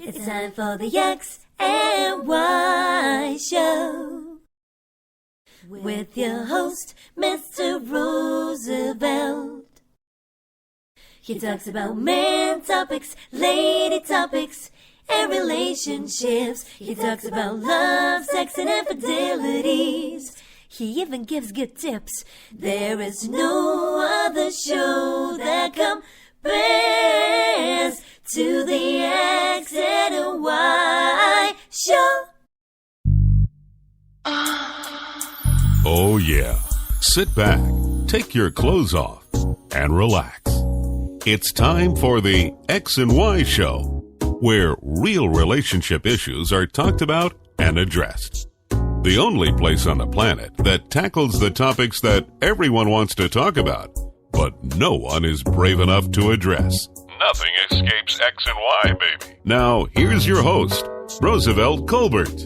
It's time for the X and Y Show with your host, Mr. Roosevelt. He talks about man topics, lady topics, and relationships. He talks about love, sex, and infidelities. He even gives good tips. There is no other show that compares to the X and Y Show. Oh yeah. Sit back, take your clothes off, and relax. It's time for the X and Y Show, where real relationship issues are talked about and addressed. The only place on the planet that tackles the topics that everyone wants to talk about, but no one is brave enough to address. Nothing escapes X and Y, baby. Now, here's your host, Roosevelt Colbert.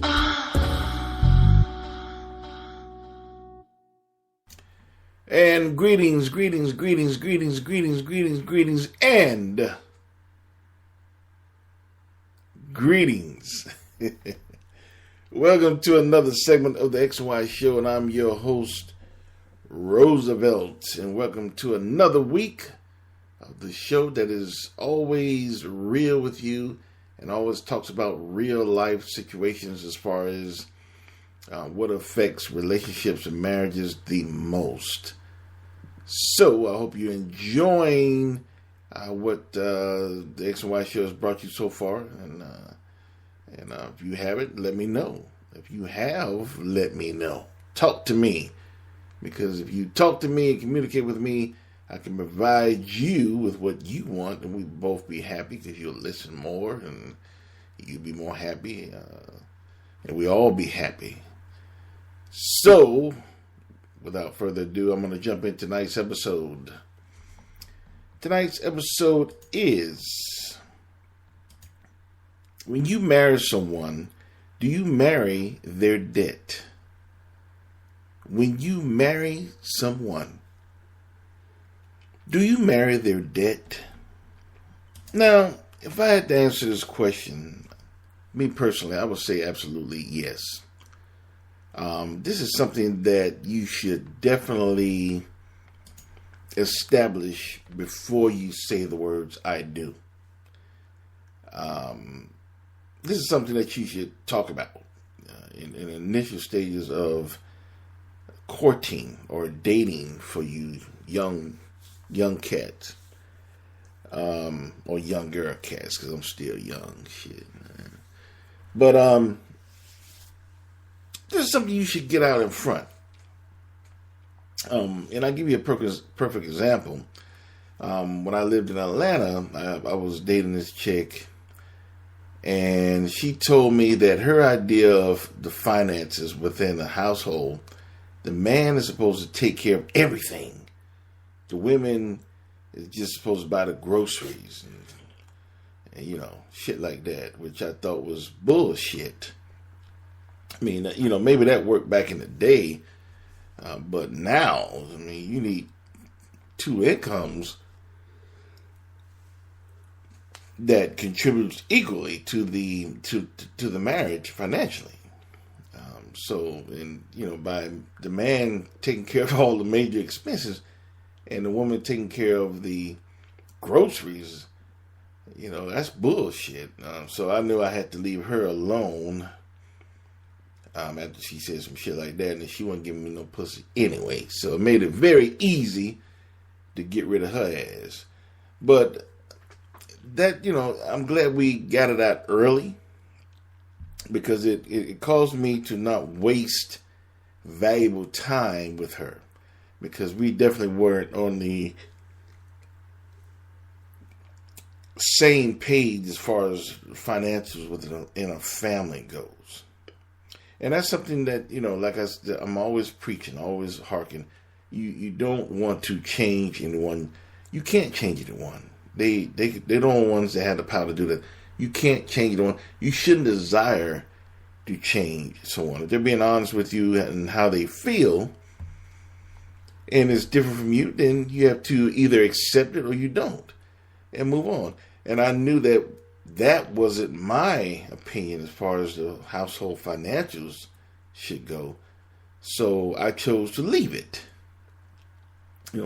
And greetings, and greetings. Welcome to another segment of the X and Y Show, and I'm your host, Roosevelt, and welcome to another week of the show that is always real with you and always talks about real life situations as far as what affects relationships and marriages the most. So I hope you're enjoying what the X and Y Show has brought you so far, and if you haven't, let me know. If you have, let me know. Talk to me, because if you talk to me and communicate with me, I can provide you with what you want, and we'll both be happy because you'll listen more, and you'll be more happy, and we all be happy. So, without further ado, I'm going to jump into tonight's episode. Tonight's episode is, when you marry someone, do you marry their debt? When you marry someone, do you marry their debt? Now, if I had to answer this question, me personally, I would say absolutely yes. This is something that you should definitely establish before you say the words, I do. This is something that you should talk about in initial stages of courting or dating for you young cats, or younger cats, because I'm still young, shit. Man. But this is something you should get out in front. And I'll give you a perfect example. When I lived in Atlanta, I was dating this chick, and she told me that her idea of the finances within the household, the man is supposed to take care of everything. The women is just supposed to buy the groceries and shit like that, which I thought was bullshit. I mean, maybe that worked back in the day, but now, you need two incomes that contributes equally to the marriage financially. By the man taking care of all the major expenses and the woman taking care of the groceries, that's bullshit. So I knew I had to leave her alone after she said some shit like that, and she wasn't giving me no pussy anyway. So it made it very easy to get rid of her ass. But that, I'm glad we got it out early, because it caused me to not waste valuable time with her, because we definitely weren't on the same page as far as finances within a family goes. And that's something that, like I said, I'm always preaching, always harking. You don't want to change anyone. You can't change anyone. They're the only ones that have the power to do that. You can't change anyone. You shouldn't desire to change someone. If they're being honest with you and how they feel, and it's different from you, then you have to either accept it or you don't, and move on. And I knew that that wasn't my opinion as far as the household financials should go. So I chose to leave it.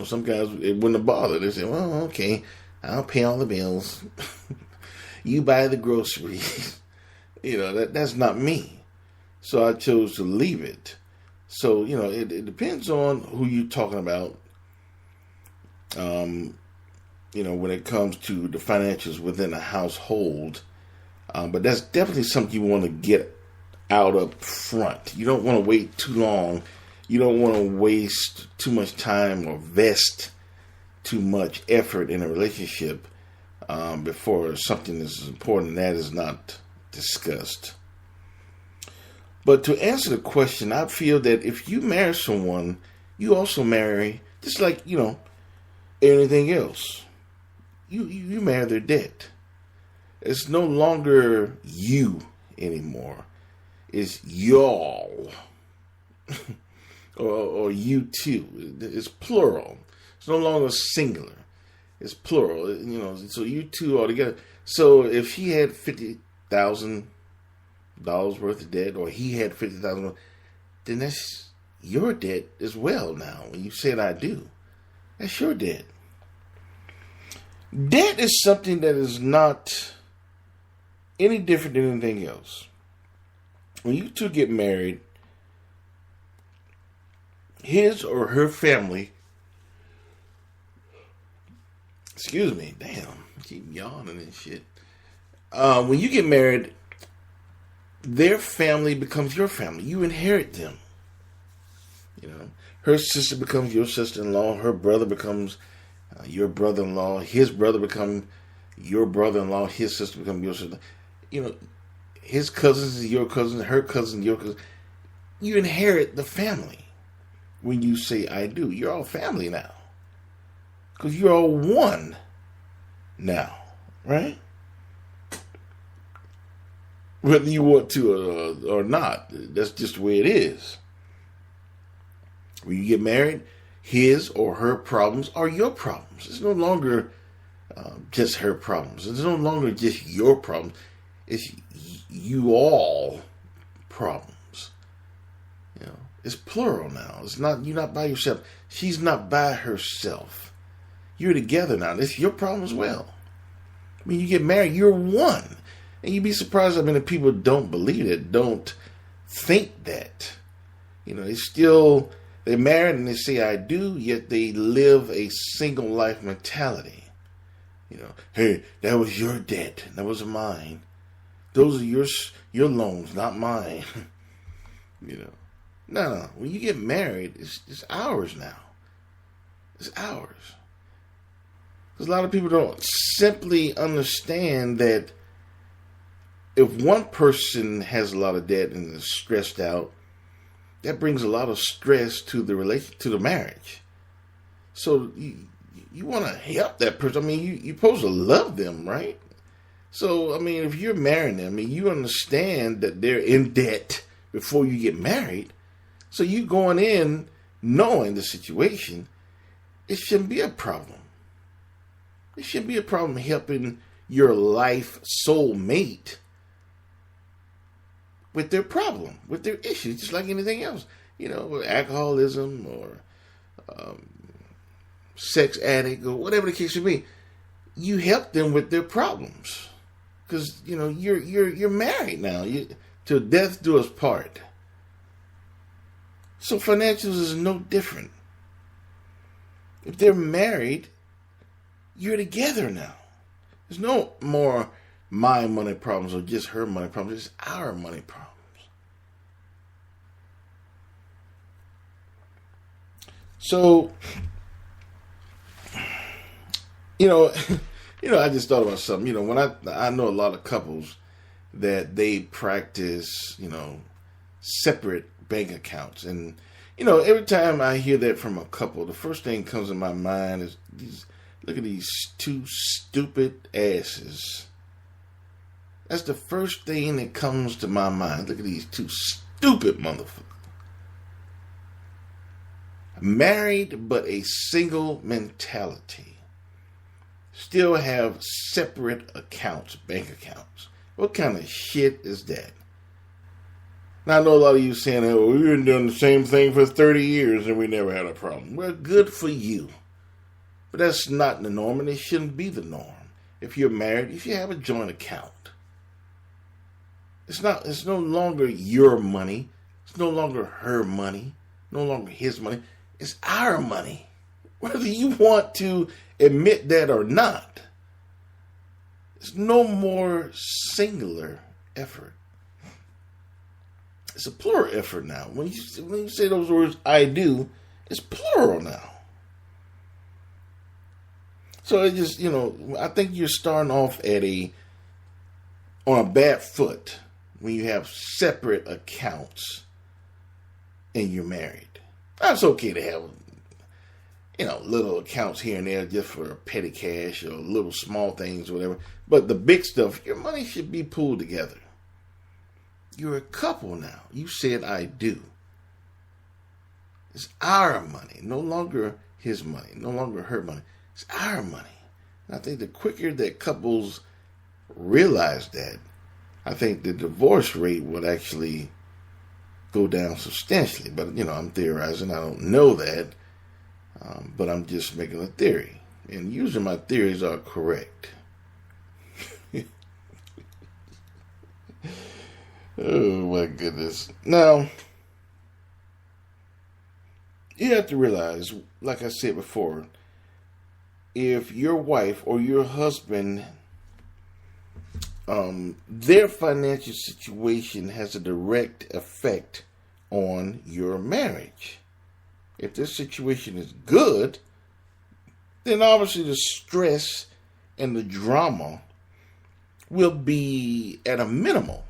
Some guys, it wouldn't have bothered. They say, well, okay, I'll pay all the bills. You buy the groceries. That's not me. So I chose to leave it. So, it depends on who you're talking about. When it comes to the financials within a household. But that's definitely something you want to get out up front. You don't want to wait too long. You don't want to waste too much time or vest too much effort in a relationship before something as important that is not discussed. But to answer the question, I feel that if you marry someone, you also marry, just like, anything else. You marry their debt. It's no longer you anymore. It's y'all. or you two. It's plural. It's no longer singular. It's plural. So you two are together. So if he had $50,000 worth of debt, or he had $50,000, then that's your debt as well now. When you said I do, that's your debt. Debt is something that is not any different than anything else. When you two get married, his or her family, excuse me, damn, I keep yawning and shit. When you get married, their family becomes your family. You inherit them. Her sister becomes your sister-in-law. Her brother becomes your brother-in-law. His brother becomes your brother-in-law. His sister becomes your sister. His cousins is your cousin. Her cousin, your cousin. You inherit the family when you say I do. You're all family now. Because you're all one now. Right? Whether you want to or not. That's just the way it is. When you get married, his or her problems are your problems. It's no longer just her problems. It's no longer just your problems. It's you all problems. It's plural now. It's not, you're not by yourself. She's not by herself. You're together now. It's your problem as well. When you get married, you're one. And you'd be surprised how many people don't believe it, don't think that. They're married and they say I do, yet they live a single life mentality. Hey, that was your debt. That wasn't mine. Those are your loans, not mine. No. When you get married, it's ours now. It's ours. Because a lot of people don't simply understand that if one person has a lot of debt and is stressed out, that brings a lot of stress to the marriage. So you want to help that person. You're supposed to love them, right? So, if you're marrying them, you understand that they're in debt before you get married. So you going in knowing the situation, it shouldn't be a problem. It shouldn't be a problem helping your life soulmate with their problem, with their issues, just like anything else. With alcoholism or sex addict or whatever the case may be. You help them with their problems. Because, you're married now. Till death do us part. So financials is no different. If they're married, you're together now. There's no more my money problems or just her money problems. It's our money problems. So, I just thought about something. When I know a lot of couples that they practice, separate bank accounts. And, every time I hear that from a couple, the first thing that comes in my mind is look at these two stupid asses. That's the first thing that comes to my mind. Look at these two stupid motherfuckers. Married, but a single mentality. still have separate accounts, bank accounts. What kind of shit is that? Now, I know a lot of you saying, oh, we've been doing the same thing for 30 years and we never had a problem. Well, good for you. But that's not the norm, and it shouldn't be the norm. If you're married, if you have a joint account, it's no longer your money. It's no longer her money. No longer his money. It's our money. Whether you want to admit that or not. It's no more singular effort. It's a plural effort now. When you say those words, I do, it's plural now. So it just, I think you're starting off on a bad foot when you have separate accounts and you're married. Now, it's okay to have, little accounts here and there just for petty cash or little small things or whatever. But the big stuff, your money should be pulled together. You're a couple now. You said I do. It's our money, no longer his money, no longer her money. It's our money. And I think the quicker that couples realize that, I think the divorce rate would actually go down substantially. But, I'm theorizing. I don't know that. But I'm just making a theory. And usually my theories are correct. Oh, my goodness. Now, you have to realize, like I said before, if your wife or your husband, their financial situation has a direct effect on your marriage. If this situation is good, then obviously the stress and the drama will be at a minimal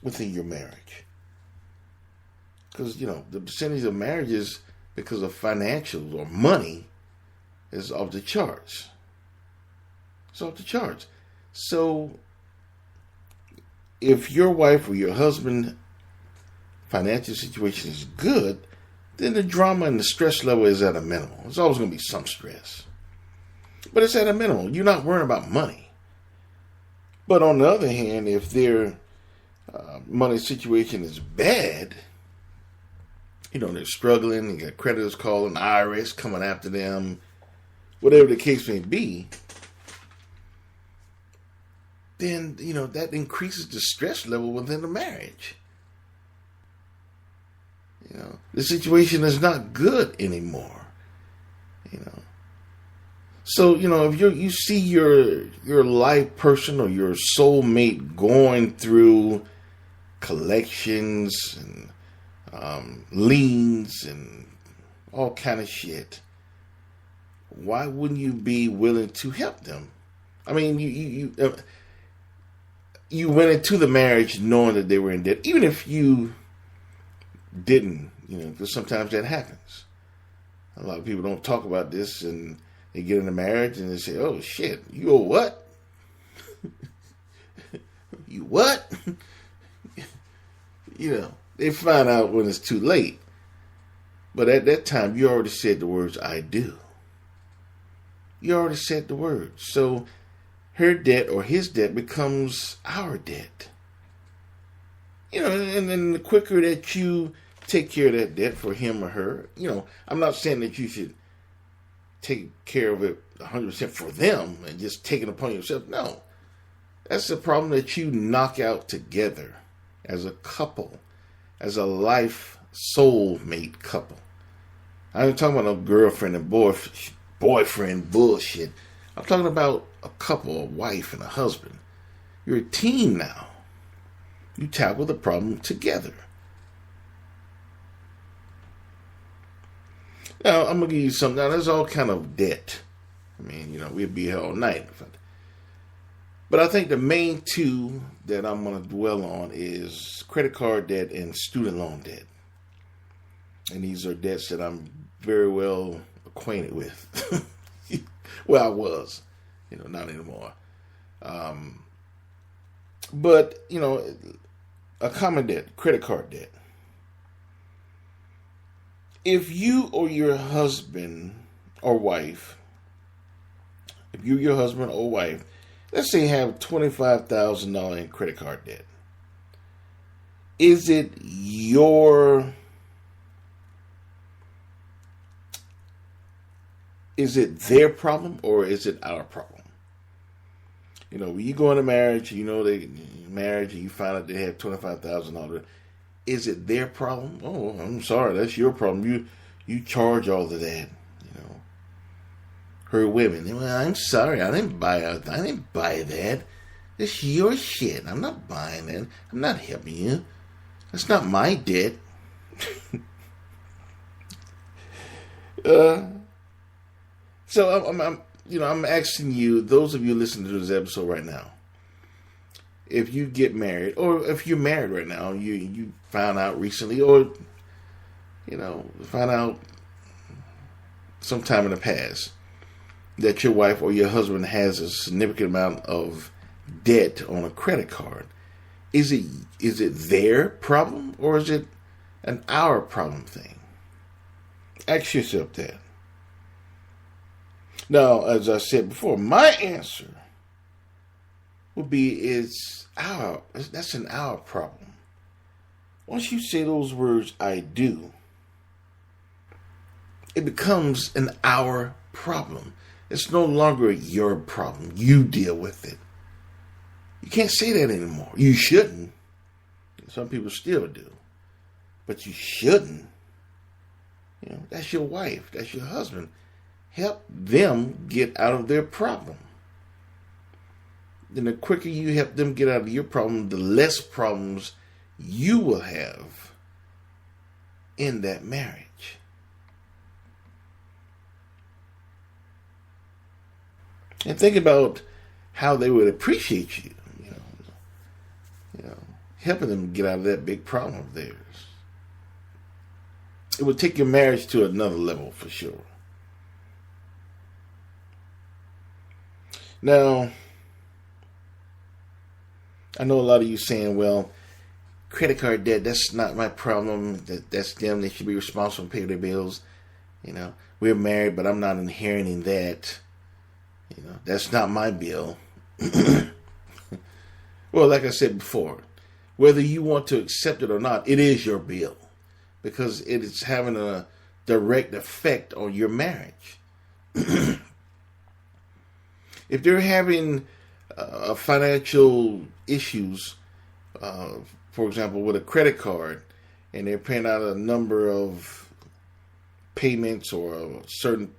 within your marriage. Because, the percentage of marriages because of financials or money is off the charts. It's off the charts. So, if your wife or your husband financial situation is good, then the drama and the stress level is at a minimal. There's always going to be some stress. But it's at a minimal. You're not worrying about money. But on the other hand, if their money situation is bad, they're struggling, you got creditors calling, IRS coming after them, whatever the case may be, then, that increases the stress level within the marriage. The situation is not good anymore. So, if you see your life person or your soulmate going through collections and liens and all kind of shit, why wouldn't you be willing to help them? I mean, you went into the marriage knowing that they were in debt, even if you didn't, because sometimes that happens. A lot of people don't talk about this, and they get in a marriage and they say, oh shit, you owe what? You what? They find out when it's too late. But at that time, you already said the words, I do. You already said the words. So her debt or his debt becomes our debt. And then the quicker that you take care of that debt for him or her, I'm not saying that you should take care of it 100% for them and just take it upon yourself. No. That's the problem that you knock out together as a couple, as a life soulmate couple. I ain't talking about no girlfriend and boyfriend bullshit. I'm talking about a couple, a wife and a husband. You're a team now. You tackle the problem together. Now, I'm going to give you something. Now, there's all kind of debt. I mean, we'd be here all night. But I think the main two that I'm going to dwell on is credit card debt and student loan debt. And these are debts that I'm very well acquainted with. Well, I was, not anymore. But, a common debt, credit card debt. If you or your husband or wife if you're your husband or wife, let's say you have $25,000 in credit card debt. Is it their problem or is it our problem? You know, when you go into marriage, you know they marriage and you find out they have $25,000. Is it their problem? Oh, I'm sorry, that's your problem. You charge all of that. You know, her women. Well, I'm sorry, I didn't buy that. It's your shit. I'm not buying it. I'm not helping you. That's not my debt. So I'm asking you, those of you listening to this episode right now, if you get married, or if you're married right now, you found out recently, or found out sometime in the past that your wife or your husband has a significant amount of debt on a credit card. Is it their problem or is it an our problem thing? Ask yourself that. Now, as I said before, my answer would be that's an our problem. Once you say those words, I do, it becomes an our problem. It's no longer your problem. You deal with it. You can't say that anymore. You shouldn't. Some people still do. But you shouldn't. That's your wife. That's your husband. Help them get out of their problem. Then the quicker you help them get out of your problem, the less problems you will have in that marriage. And think about how they would appreciate you, helping them get out of that big problem of theirs. It would take your marriage to another level for sure. Now, I know a lot of you saying, well, credit card debt, that's not my problem. That's them. They should be responsible for paying their bills. We're married, but I'm not inheriting that. That's not my bill. Well, like I said before, whether you want to accept it or not, it is your bill because it is having a direct effect on your marriage. If they're having financial issues, for example, with a credit card, and they're paying out a number of payments or a certain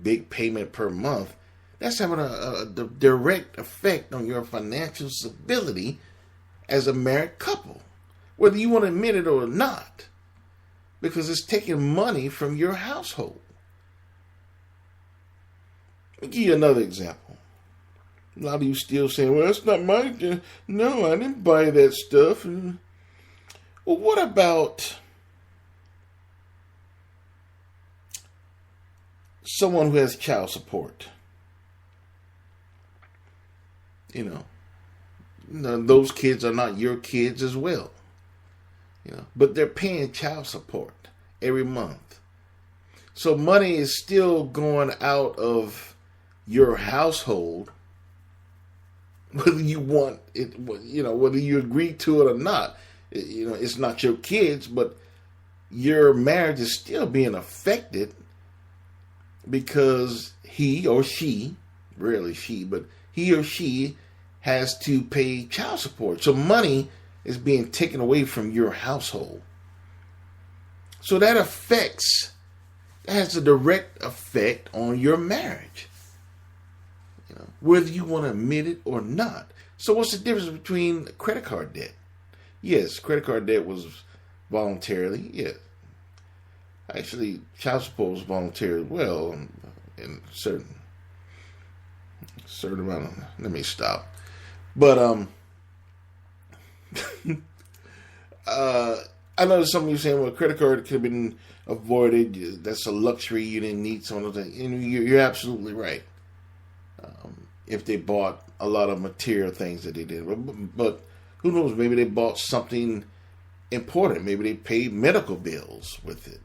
big payment per month, that's having a direct effect on your financial stability as a married couple, whether you want to admit it or not, because it's taking money from your household. Let me give you another example. A lot of you still saying, well, that's not my debt. No, I didn't buy that stuff. Well, what about someone who has child support? Those kids are not your kids as well. But they're paying child support every month. So money is still going out of your household, whether you want it, whether you agree to it or not. It's not your kids, but your marriage is still being affected because he or she, rarely she, but he or she has to pay child support. So money is being taken away from your household. So that has a direct effect on your marriage, whether you want to admit it or not. So what's the difference between credit card debt? Yes, credit card debt was voluntarily. Yeah. Actually, child support was voluntary as well in certain amount of, let me stop. But I know some of you saying, well, credit card could have been avoided. That's a luxury. You didn't need some of those things. And you're absolutely right. If they bought a lot of material things that they did. But who knows? Maybe they bought something important. Maybe they paid medical bills with it.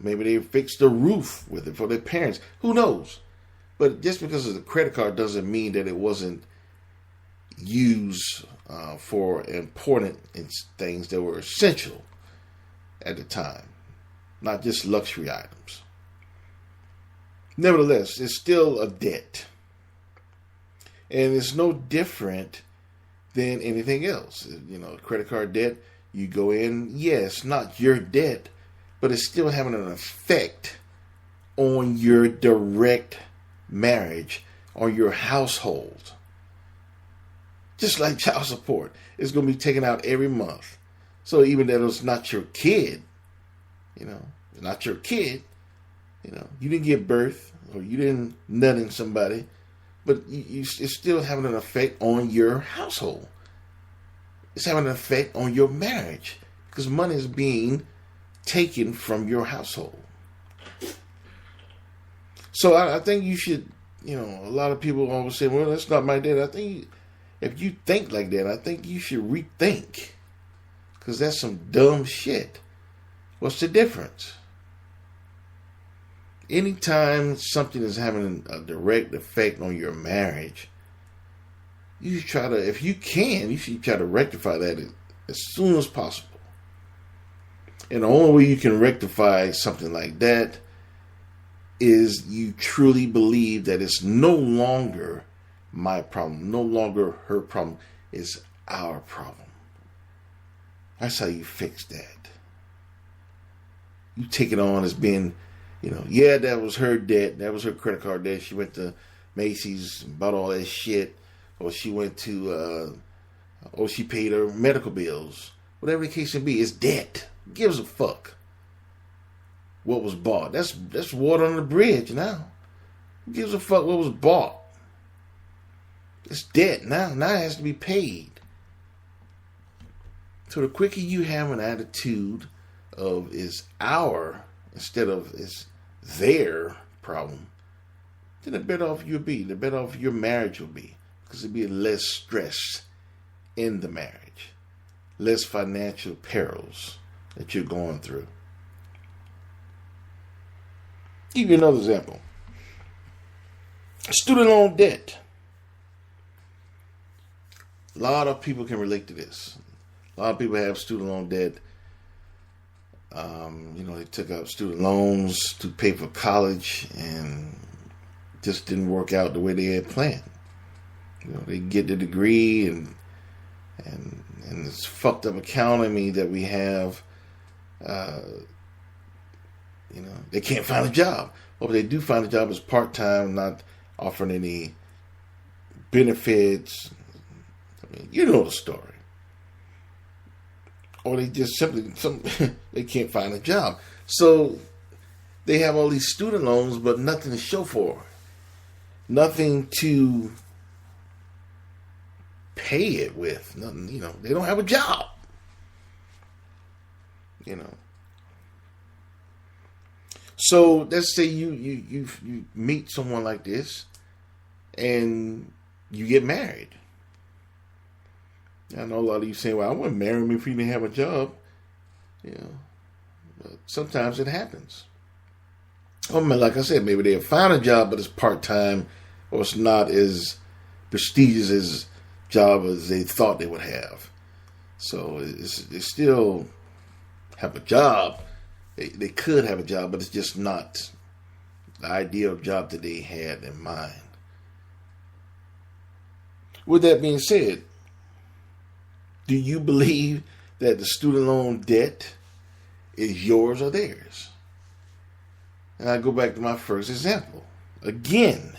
Maybe they fixed the roof with it for their parents. Who knows? But just because it's a credit card doesn't mean that it wasn't used for important things that were essential at the time, not just luxury items. Nevertheless, it's still a debt. And it's no different than anything else. You know, credit card debt, you go in, yes, not your debt, but it's still having an effect on your direct marriage, on your household. Just like child support, it's going to be taken out every month. So even though it's not your kid, you know, not your kid, you know, you didn't give birth or you didn't nut in somebody, but it's still having an effect on your household. It's having an effect on your marriage because money is being taken from your household. So I think you should, you know, a lot of people always say, well, that's not my debt. I think if you think like that, I think you should rethink because that's some dumb shit. What's the difference? Anytime something is having a direct effect on your marriage, you should try to, if you can, you should try to rectify that as soon as possible. And the only way you can rectify something like that is you truly believe that it's no longer my problem, no longer her problem, it's our problem. That's how you fix that. You take it on as being, you know, yeah, that was her debt. That was her credit card debt. She went to Macy's and bought all that shit. Or she went to, or she paid her medical bills. Whatever the case may be, it's debt. Who gives a fuck what was bought? That's water under the bridge now. Who gives a fuck what was bought? It's debt now. Now it has to be paid. So the quicker you have an attitude of it's our instead of it's their problem, then the better off you'll be. The better off your marriage will be. Because there'll be less stress in the marriage. Less financial perils that you're going through. Give you another example. Student loan debt. A lot of people can relate to this. A lot of people have student loan debt. You know, they took out student loans to pay for college and just didn't work out the way they had planned. You know, they get the degree and this fucked up economy that we have. You know, they can't find a job. Or if they do find a job, it's part-time, not offering any benefits. I mean, you know the story. Or they just simply they can't find a job. So they have all these student loans, but nothing to show for. Nothing to pay it with. Nothing, you know, they don't have a job. You know. So let's say you meet someone like this and you get married. I know a lot of you saying, well, I wouldn't marry me if he didn't have a job. You know. But sometimes it happens. I mean, like I said, maybe they'll find a job, but it's part-time or it's not as prestigious as job as they thought they would have. So they still have a job. They could have a job, but it's just not the ideal job that they had in mind. With that being said, do you believe that the student loan debt is yours or theirs? And I go back to my first example. Again,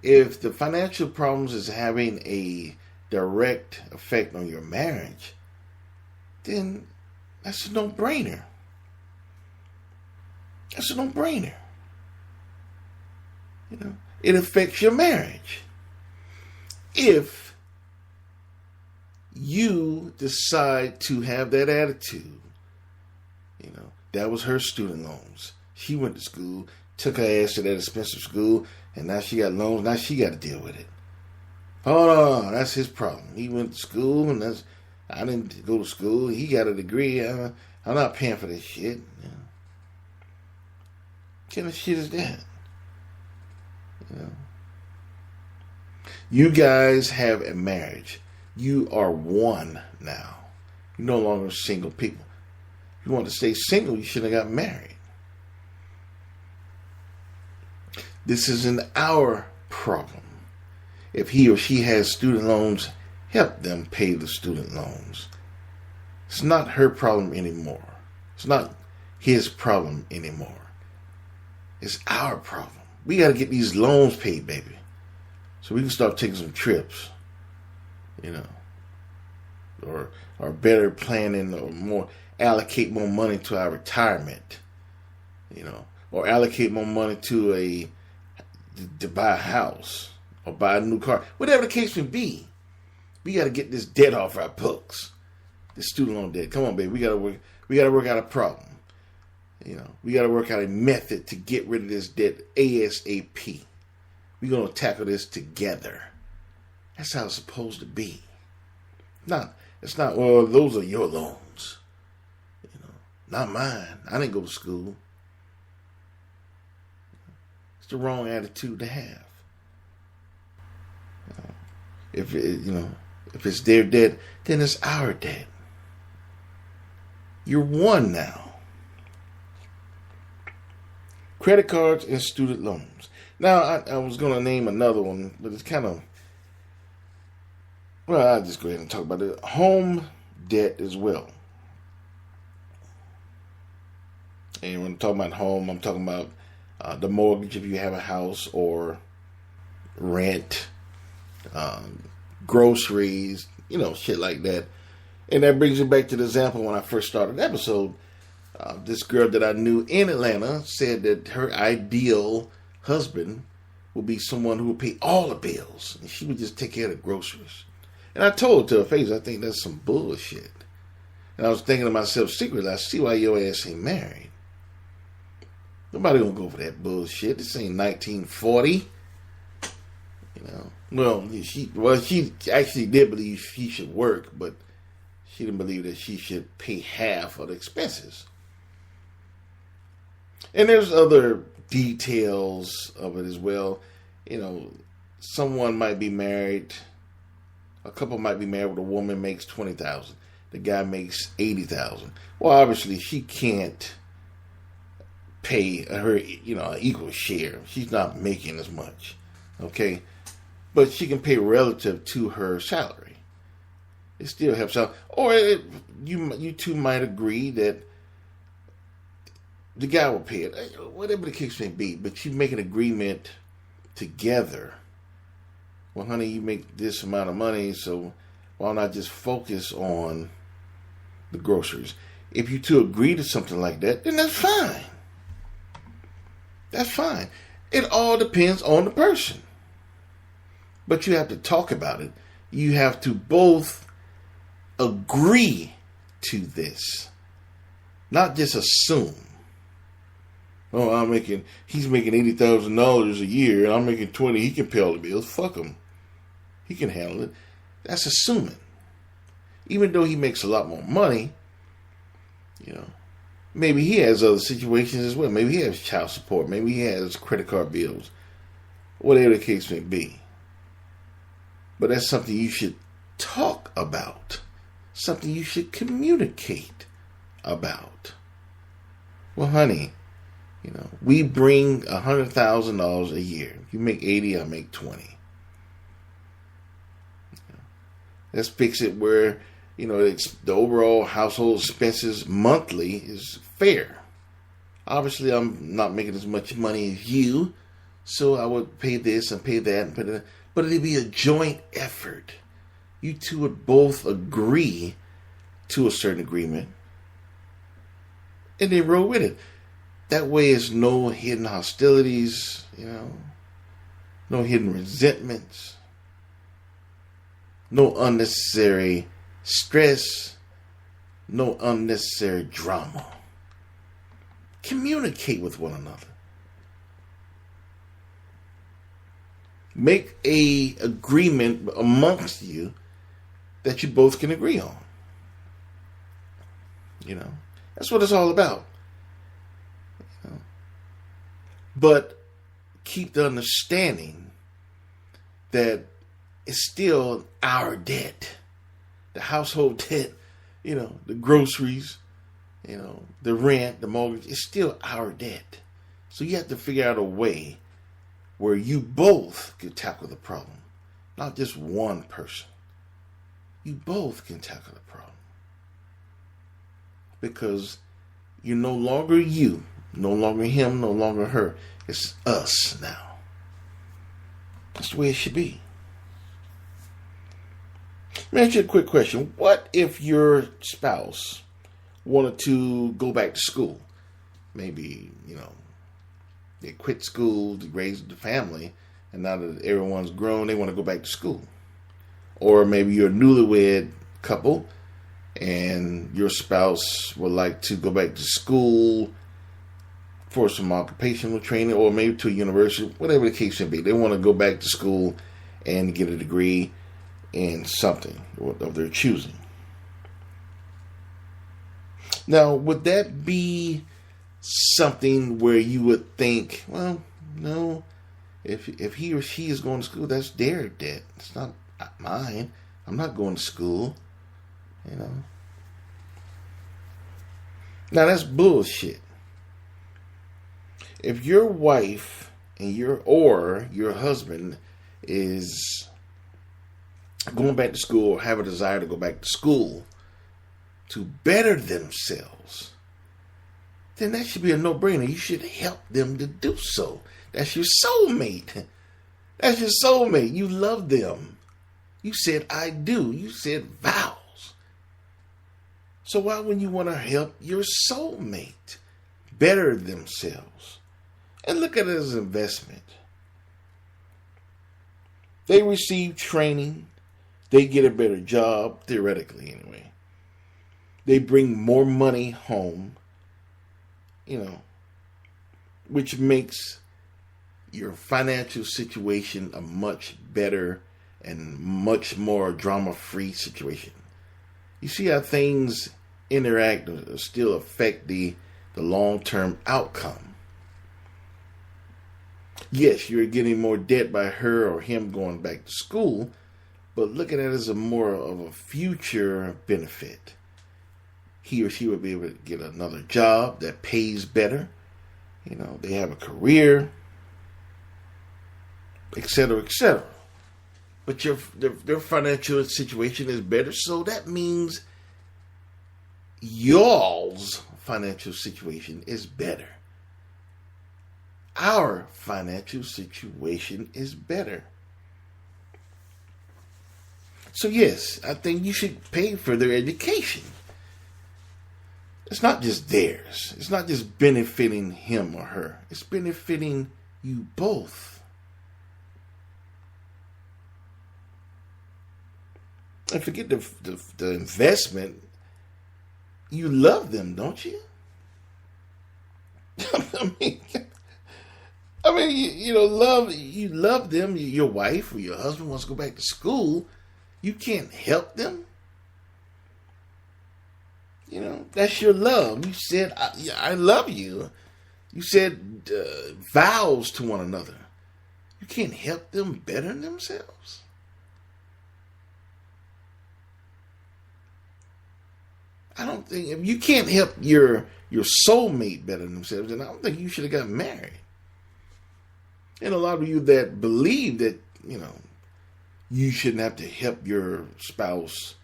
if the financial problems is having a direct effect on your marriage, then that's a no-brainer. That's a no-brainer. You know, it affects your marriage. If you decide to have that attitude, you know, that was her student loans. She went to school, took her ass to that expensive school, and now she got loans. Now she got to deal with it. Oh, no, that's his problem. He went to school, and I didn't go to school. He got a degree. I'm not paying for this shit. You know. What kind of shit is that? You know, you guys have a marriage. You are one now. You're no longer single people. If you want to stay single, you should have got married. This isn't our problem. If he or she has student loans, help them pay the student loans. It's not her problem anymore. It's not his problem anymore. It's our problem. We got to get these loans paid, baby, so we can start taking some trips, you know, or better planning, or more allocate more money to our retirement, you know, or allocate more money to buy a house or buy a new car, whatever the case may be. We got to get this debt off our books, this student loan debt. Come on, baby, we got to work out a problem. You know, we got to work out a method to get rid of this debt ASAP. We're going to tackle this together. That's how it's supposed to be. It's not, well, those are your loans. You know, not mine. I didn't go to school. It's the wrong attitude to have. If it's their debt, then it's our debt. You're one now. Credit cards and student loans. Now, I was going to name another one, but it's kind of, well, I'll just go ahead and talk about it. Home debt as well. And when I'm talking about home, I'm talking about the mortgage if you have a house, or rent, groceries, you know, shit like that. And that brings me back to the example when I first started the episode. This girl that I knew in Atlanta said that her ideal husband would be someone who would pay all the bills, and she would just take care of the groceries. And I told her to her face, I think that's some bullshit. And I was thinking to myself secretly, I see why your ass ain't married. Nobody gonna go for that bullshit. This ain't 1940. You know. Well, she actually did believe she should work, but she didn't believe that she should pay half of the expenses. And there's other details of it as well. You know, someone might be married, a couple might be married with a woman makes $20,000. The guy makes $80,000. Well, obviously she can't pay her, you know, an equal share. She's not making as much. Okay? But she can pay relative to her salary. It still helps out. Or you two might agree that the guy will pay it, whatever the case may be. But you make an agreement together. Well, honey, you make this amount of money, so why not just focus on the groceries? If you two agree to something like that, then that's fine. That's fine. It all depends on the person. But you have to talk about it. You have to both agree to this. Not just assume. Oh, he's making $80,000 a year, and I'm making $20,000. He can pay all the bills. Fuck him. He can handle it. That's assuming. Even though he makes a lot more money, you know, maybe he has other situations as well. Maybe he has child support. Maybe he has credit card bills. Whatever the case may be. But that's something you should talk about. Something you should communicate about. Well, honey, you know, we bring $100,000 a year. If you make 80, I make 20. Let's fix it where, you know, the overall household expenses monthly is fair. Obviously, I'm not making as much money as you, so I would pay this and pay that and pay that. But it'd be a joint effort. You two would both agree to a certain agreement, and they roll with it. That way, it's no hidden hostilities, you know, no hidden resentments, no unnecessary stress, no unnecessary drama. Communicate with one another. Make a agreement amongst you that you both can agree on. You know, that's what it's all about. You know? But keep the understanding that it's still our debt. The household debt, the groceries, the rent, the mortgage, it's still our debt. So you have to figure out a way where you both can tackle the problem. Not just one person. You both can tackle the problem. Because you're no longer you, no longer him, no longer her. It's us now. That's the way it should be. Let me ask you a quick question. What if your spouse wanted to go back to school? Maybe, they quit school to raise the family, and now that everyone's grown, they want to go back to school. Or maybe you're a newlywed couple, and your spouse would like to go back to school for some occupational training, or maybe to a university, whatever the case may be. They want to go back to school and get a degree in something of their choosing. Now, would that be something where you would think, well, no, if he or she is going to school, that's their debt. It's not mine. I'm not going to school. Now, that's bullshit. If your wife and your husband is going back to school or have a desire to go back to school to better themselves, then that should be a no-brainer. You should help them to do so. That's your soulmate. That's your soulmate. You love them. You said, I do. You said vows. So why wouldn't you want to help your soulmate better themselves? And look at it as an investment. They receive training. They get a better job, theoretically anyway. They bring more money home, which makes your financial situation a much better and much more drama-free situation. You see how things interact or still affect the long-term outcome. Yes, you're getting more debt by her or him going back to school, but look at it as a more of a future benefit. He or she will be able to get another job that pays better. They have a career, etc., etc. But their financial situation is better, so that means y'all's financial situation is better. Our financial situation is better. So yes, I think you should pay for their education. It's not just theirs. It's not just benefiting him or her. It's benefiting you both. And forget the investment. You love them, don't you? You love them. Your wife or your husband wants to go back to school. You can't help them. That's your love. You said, I love you. You said vows to one another. You can't help them better themselves. I don't think, if you can't help your soulmate better themselves, then I don't think you should have gotten married. And a lot of you that believe that, you shouldn't have to help your spouse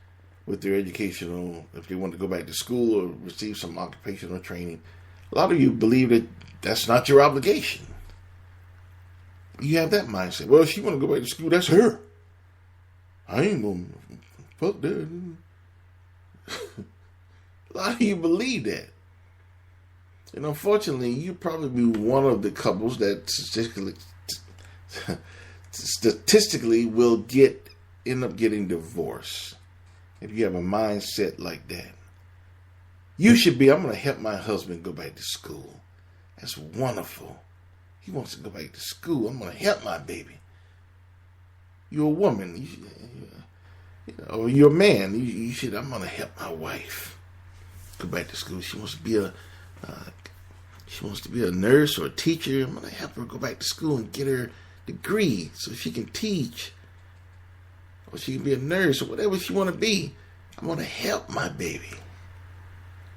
with their educational, if they want to go back to school or receive some occupational training. A lot of you believe that that's not your obligation. You have that mindset. Well, if she want to go back to school, that's her. I ain't going to fuck that. A lot of you believe that. And unfortunately, you probably be one of the couples that statistically will end up getting divorced. If you have a mindset like that, you should be, I'm going to help my husband go back to school. That's wonderful. He wants to go back to school. I'm going to help my baby. You're a woman. Or you're a man. You should, I'm going to help my wife go back to school. She wants to be She wants to be a nurse or a teacher. I'm going to help her go back to school and get her degree so she can teach. Or she can be a nurse or whatever she want to be. I'm going to help my baby.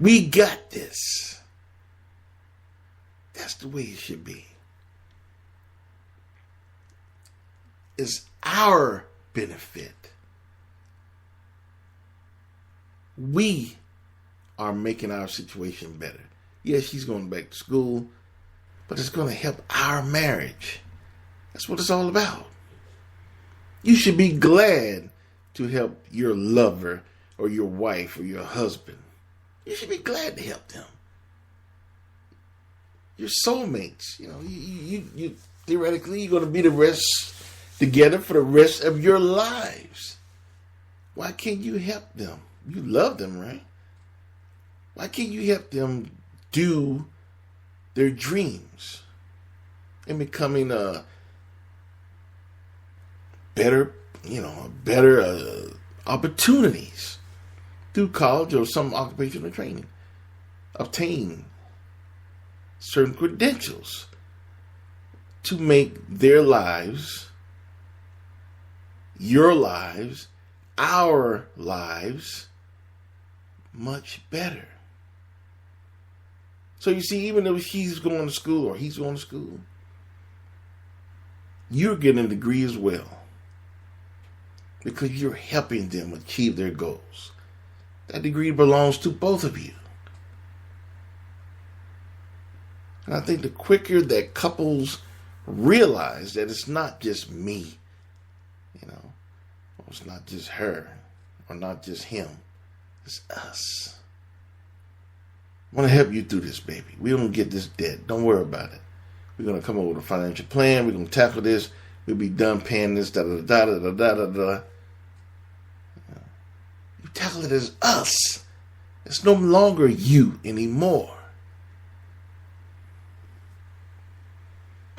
We got this. That's the way it should be. It's our benefit. We are making our situation better. Yes, she's going back to school, but it's going to help our marriage. That's what it's all about. You should be glad to help your lover or your wife or your husband. You should be glad to help them. Your soulmates, you theoretically, you're going to be together for the rest of your lives. Why can't you help them? You love them, right? Why can't you help them do their dreams and becoming a better opportunities through college or some occupational training? Obtain certain credentials to make their lives, your lives, our lives much better. So you see, even though she's going to school or he's going to school, you're getting a degree as well because you're helping them achieve their goals. That degree belongs to both of you. And I think the quicker that couples realize that it's not just me, or it's not just her, or not just him, it's us. I want to help you through this, baby. We're going to get this debt. Don't worry about it. We're going to come up with a financial plan. We're going to tackle this. We'll be done paying this, da-da-da-da-da-da-da. You tackle it as us. It's no longer you anymore.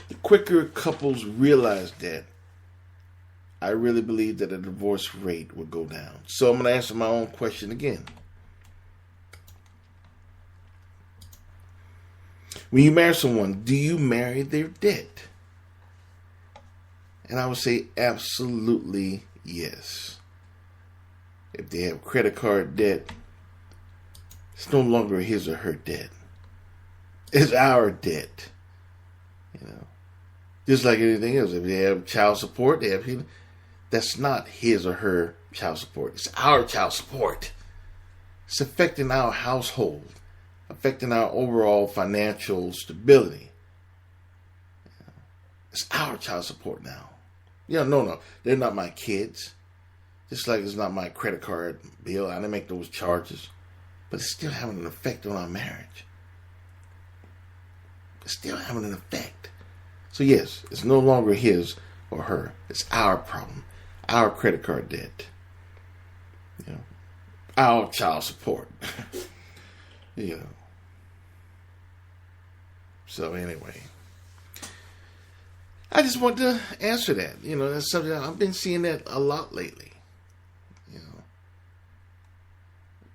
The quicker couples realize that, I really believe that the divorce rate will go down. So I'm going to answer my own question again. When you marry someone, do you marry their debt? And I would say absolutely yes. If they have credit card debt, it's no longer his or her debt. It's our debt. Just like anything else. If they have child support, that's not his or her child support. It's our child support. It's affecting our household, affecting our overall financial stability. It's our child support now. No, they're not my kids. Just like it's not my credit card bill. I didn't make those charges. But it's still having an effect on our marriage. It's still having an effect. So yes, it's no longer his or her. It's our problem. Our credit card debt. Our child support. So anyway, I just want to answer that. That's something I've been seeing that a lot lately.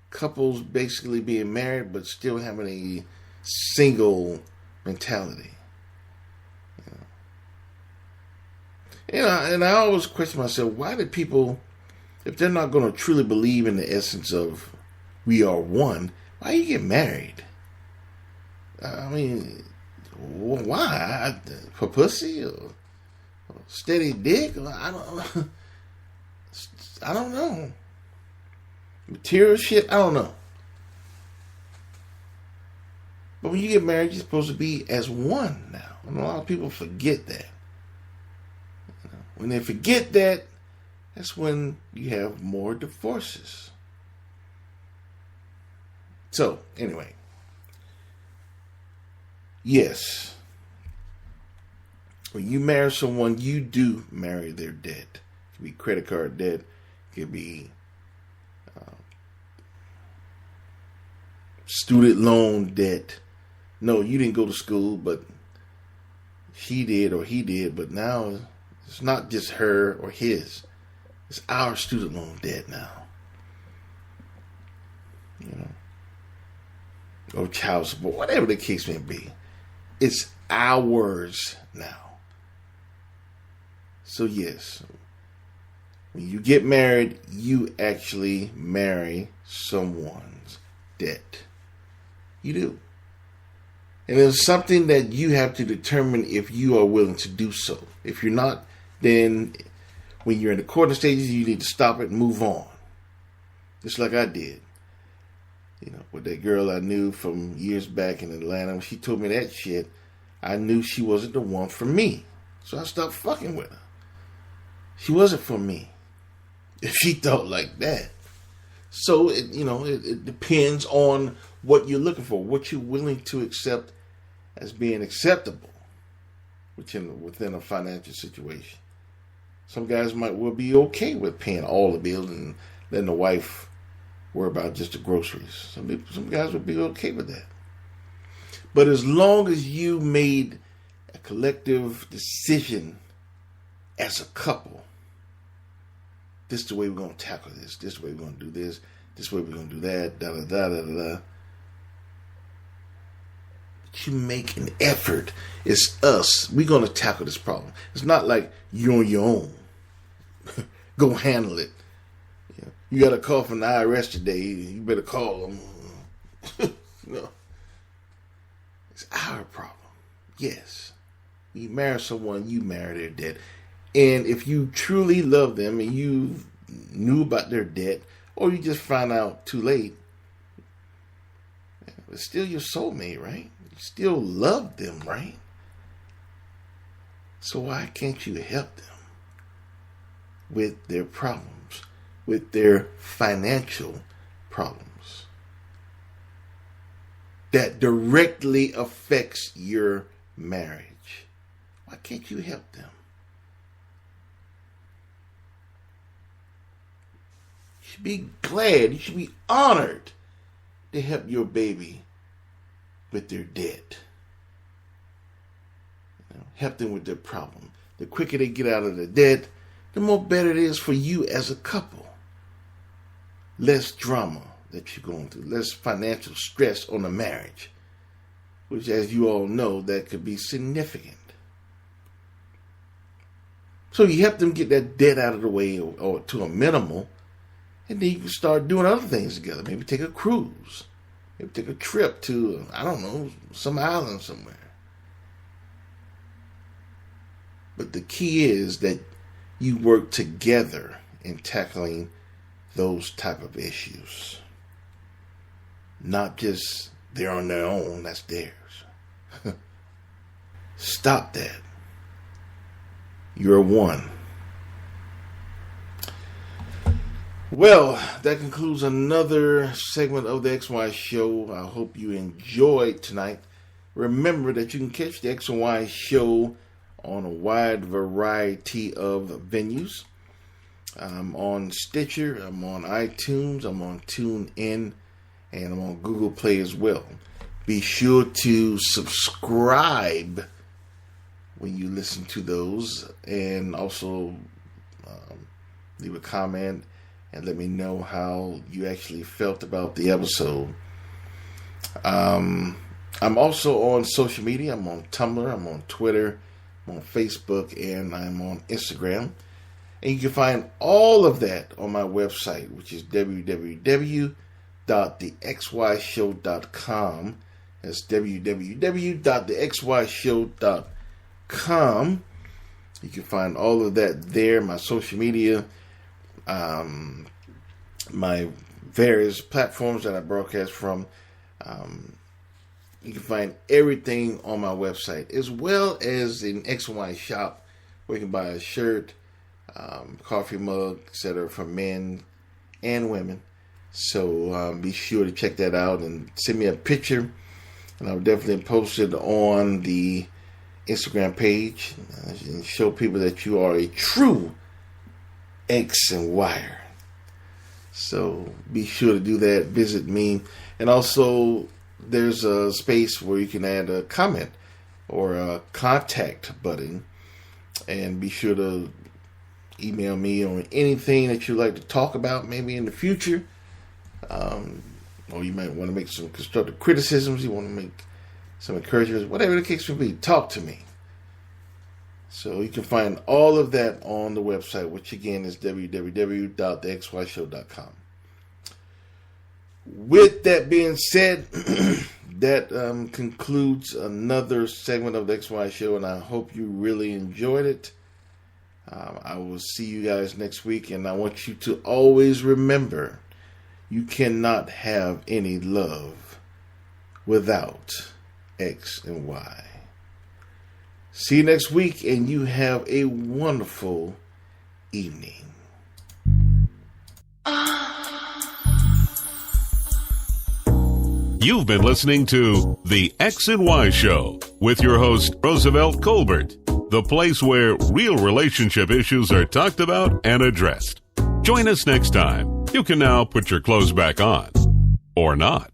Couples basically being married but still having a single mentality. And I always question myself, why do people, if they're not going to truly believe in the essence of we are one, why you get married? I mean, why? For pussy or steady dick? I don't know. Material shit? I don't know. But when you get married, you're supposed to be as one now. And a lot of people forget that. When they forget that, that's when you have more divorces. So, anyway. Yes. When you marry someone, you do marry their debt. It could be credit card debt. It could be student loan debt. No, you didn't go to school, but she did or he did. But now it's not just her or his. It's our student loan debt now. Or child support, whatever the case may be. It's ours now. So yes, when you get married, you actually marry someone's debt. You do. And it's something that you have to determine if you are willing to do so. If you're not, then when you're in the courting stages, you need to stop it and move on. Just like I did. With that girl I knew from years back in Atlanta, when she told me that shit, I knew she wasn't the one for me. So I stopped fucking with her. She wasn't for me. If she thought like that. So, it depends on what you're looking for, what you're willing to accept as being acceptable within a financial situation. Some guys might well be okay with paying all the bills and letting the wife worry about just the groceries. Some guys would be okay with that. But as long as you made a collective decision as a couple, this is the way we're going to tackle this. This is the way we're going to do this. This is the way we're going to do that. Da da da da da. But you make an effort. It's us. We're going to tackle this problem. It's not like you're on your own. Go handle it. You got a call from the IRS today. You better call them. It's our problem. Yes. You marry someone, you marry their debt. And if you truly love them and you knew about their debt, or you just find out too late, it's still your soulmate, right? You still love them, right? So why can't you help them with their problems, with their financial problems that directly affects your marriage? Why can't you help them? You should be glad, you should be honored to help your baby with their debt. Help them with their problem. The quicker they get out of the debt, the more better it is for you as a couple. Less drama that you're going through, less financial stress on the marriage, which, as you all know, that could be significant. So you help them get that debt out of the way or to a minimal, and then you can start doing other things together. Maybe take a cruise. Maybe take a trip to, I don't know, some island somewhere. But the key is that you work together in tackling those type of issues. Not just they're on their own, that's theirs. Stop that. You're one. Well, that concludes another segment of the XY Show. I hope you enjoyed tonight. Remember that you can catch the XY Show on a wide variety of venues. I'm on Stitcher, I'm on iTunes, I'm on TuneIn, and I'm on Google Play as well. Be sure to subscribe when you listen to those, and also leave a comment and let me know how you actually felt about the episode. I'm also on social media. I'm on Tumblr, I'm on Twitter, I'm on Facebook, and I'm on Instagram. And you can find all of that on my website, which is www.thexyshow.com. That's www.thexyshow.com. You can find all of that there, my social media, my various platforms that I broadcast from. You can find everything on my website, as well as an XY shop where you can buy a shirt, coffee mug, etc. for men and women. So be sure to check that out and send me a picture, and I'll definitely post it on the Instagram page and show people that you are a true X and Wire. So be sure to do that. Visit me. And also, there's a space where you can add a comment or a contact button. And be sure to email me on anything that you'd like to talk about maybe in the future. Or you might want to make some constructive criticisms. You want to make some encouragement, whatever the case may be. Talk to me. So you can find all of that on the website, which again is www.thexyshow.com. With that being said, that concludes another segment of the XY Show, and I hope you really enjoyed it. I will see you guys next week, and I want you to always remember, you cannot have any love without X and Y. See you next week, and you have a wonderful evening. You've been listening to The X and Y Show with your host, Roosevelt Colbert, the place where real relationship issues are talked about and addressed. Join us next time. You can now put your clothes back on. Or not.